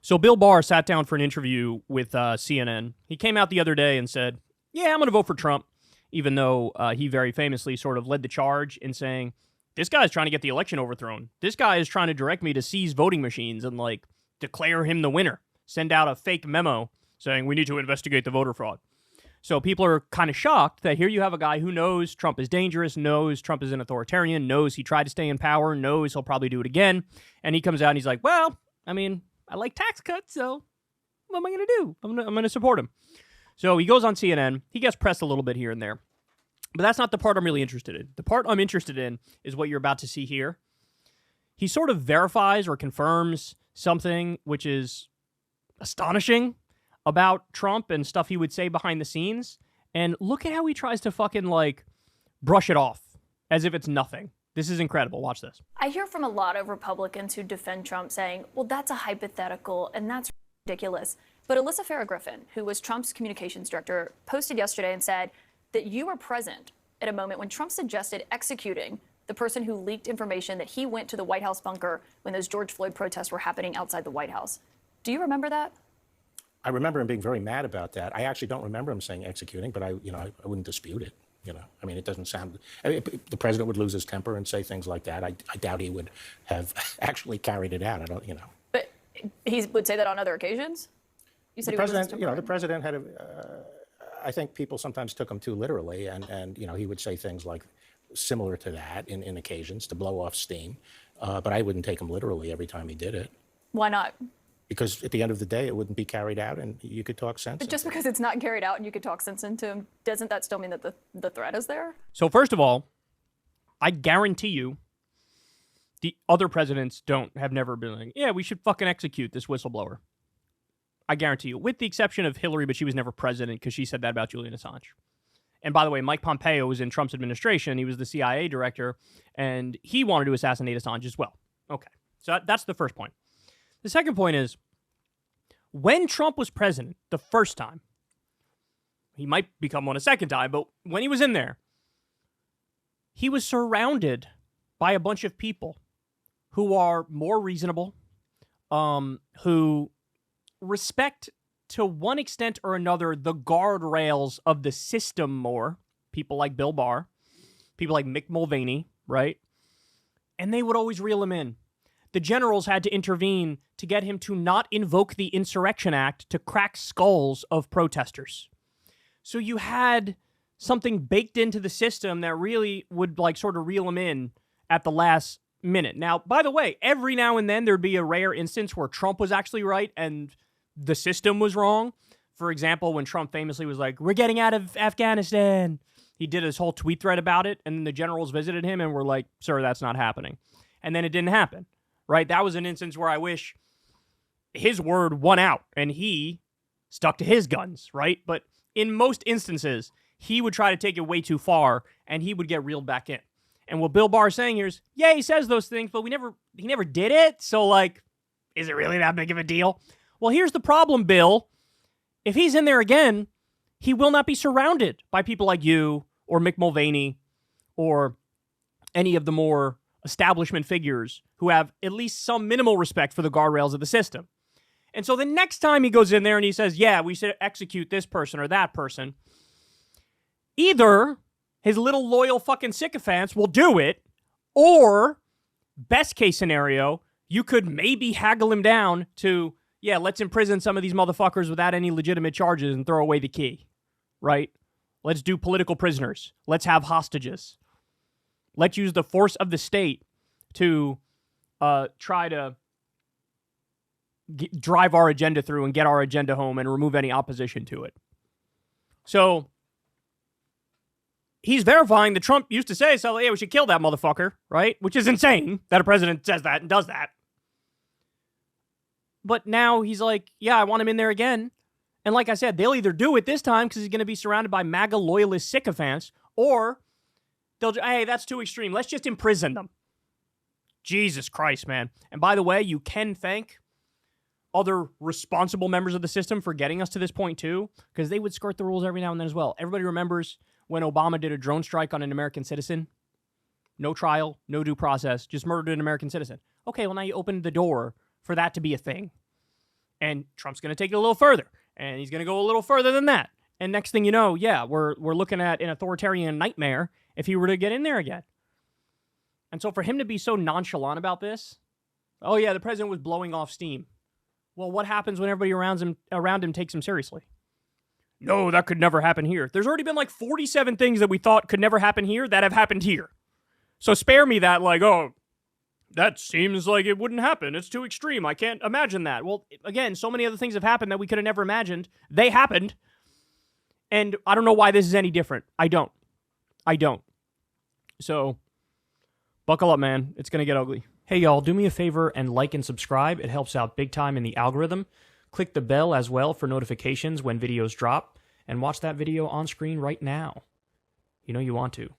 So Bill Barr sat down for an interview with CNN. He came out the other day and said, yeah, I'm going to vote for Trump, even though he very famously sort of led the charge in saying, this guy's trying to get the election overthrown. This guy is trying to direct me to seize voting machines and, like, declare him the winner. Send out a fake memo saying we need to investigate the voter fraud. So people are kind of shocked that here you have a guy who knows Trump is dangerous, knows Trump is an authoritarian, knows he tried to stay in power, knows he'll probably do it again. And he comes out and he's like, well, I mean, I like tax cuts, so what am I going to do? I'm going to support him. So he goes on CNN. He gets pressed a little bit here and there. But that's not the part I'm really interested in. The part I'm interested in is what you're about to see here. He sort of verifies or confirms something which is astonishing about Trump and stuff he would say behind the scenes. And look at how he tries to fucking, like, brush it off as if it's nothing. This is incredible. Watch this. I hear from a lot of Republicans who defend Trump saying, well, that's a hypothetical and that's ridiculous. But Alyssa Farah-Griffin, who was Trump's communications director, posted yesterday and said that you were present at a moment when Trump suggested executing the person who leaked information that he went to the White House bunker when those George Floyd protests were happening outside the White House. Do you remember that? I remember him being very mad about that. I actually don't remember him saying executing, but I wouldn't dispute it. I mean, it doesn't sound. The president would lose his temper and say things like that. I doubt he would have actually carried it out. But he would say that on other occasions. You said the president. The president had I think people sometimes took him too literally, and he would say things like similar to that in occasions to blow off steam. But I wouldn't take him literally every time he did it. Why not? Because at the end of the day, it wouldn't be carried out, and you could talk sense. But just because it's not carried out and you could talk sense into him, doesn't that still mean that the threat is there? So first of all, I guarantee you the other presidents have never been like, yeah, we should fucking execute this whistleblower. I guarantee you, with the exception of Hillary, but she was never president because she said that about Julian Assange. And by the way, Mike Pompeo was in Trump's administration. He was the CIA director, and he wanted to assassinate Assange as well. Okay, so that's the first point. The second point is, when Trump was president the first time, he might become one a second time, but when he was in there, he was surrounded by a bunch of people who are more reasonable, who respect to one extent or another the guardrails of the system more. People like Bill Barr, people like Mick Mulvaney, right? And they would always reel him in. The generals had to intervene to get him to not invoke the Insurrection Act to crack skulls of protesters. So you had something baked into the system that really would, like, sort of reel him in at the last minute. Now, by the way, every now and then there'd be a rare instance where Trump was actually right and the system was wrong. For example, when Trump famously was like, we're getting out of Afghanistan. He did his whole tweet thread about it, and then the generals visited him and were like, sir, that's not happening. And then it didn't happen. Right? That was an instance where I wish his word won out and he stuck to his guns, right? But in most instances, he would try to take it way too far and he would get reeled back in. And what Bill Barr is saying here is, yeah, he says those things, but he never did it. So, like, is it really that big of a deal? Well, here's the problem, Bill. If he's in there again, he will not be surrounded by people like you or Mick Mulvaney or any of the more establishment figures who have at least some minimal respect for the guardrails of the system. And so the next time he goes in there and he says, yeah, we should execute this person or that person, either his little loyal fucking sycophants will do it, or, best case scenario, you could maybe haggle him down to, yeah, let's imprison some of these motherfuckers without any legitimate charges and throw away the key, right? Let's do political prisoners. Let's have hostages. Let's use the force of the state to try to drive our agenda through and get our agenda home and remove any opposition to it. So he's verifying that Trump used to say, so, yeah, we should kill that motherfucker, right? Which is insane that a president says that and does that. But now he's like, yeah, I want him in there again. And like I said, they'll either do it this time because he's going to be surrounded by MAGA loyalist sycophants, or they'll, hey, that's too extreme. Let's just imprison them. Jesus Christ, man. And by the way, you can thank other responsible members of the system for getting us to this point too, because they would skirt the rules every now and then as well. Everybody remembers when Obama did a drone strike on an American citizen? No trial, no due process, just murdered an American citizen. Okay, well now you opened the door for that to be a thing. And Trump's going to take it a little further. And he's going to go a little further than that. And next thing you know, yeah, we're looking at an authoritarian nightmare if he were to get in there again. And so for him to be so nonchalant about this, oh yeah, the president was blowing off steam. Well, what happens when everybody around him takes him seriously? No, that could never happen here. There's already been like 47 things that we thought could never happen here that have happened here. So spare me that, like, oh, that seems like it wouldn't happen. It's too extreme. I can't imagine that. Well, again, so many other things have happened that we could have never imagined. They happened. And I don't know why this is any different. I don't. So, buckle up, man. It's going to get ugly. Hey, y'all, do me a favor and like and subscribe. It helps out big time in the algorithm. Click the bell as well for notifications when videos drop. And watch that video on screen right now. You know you want to.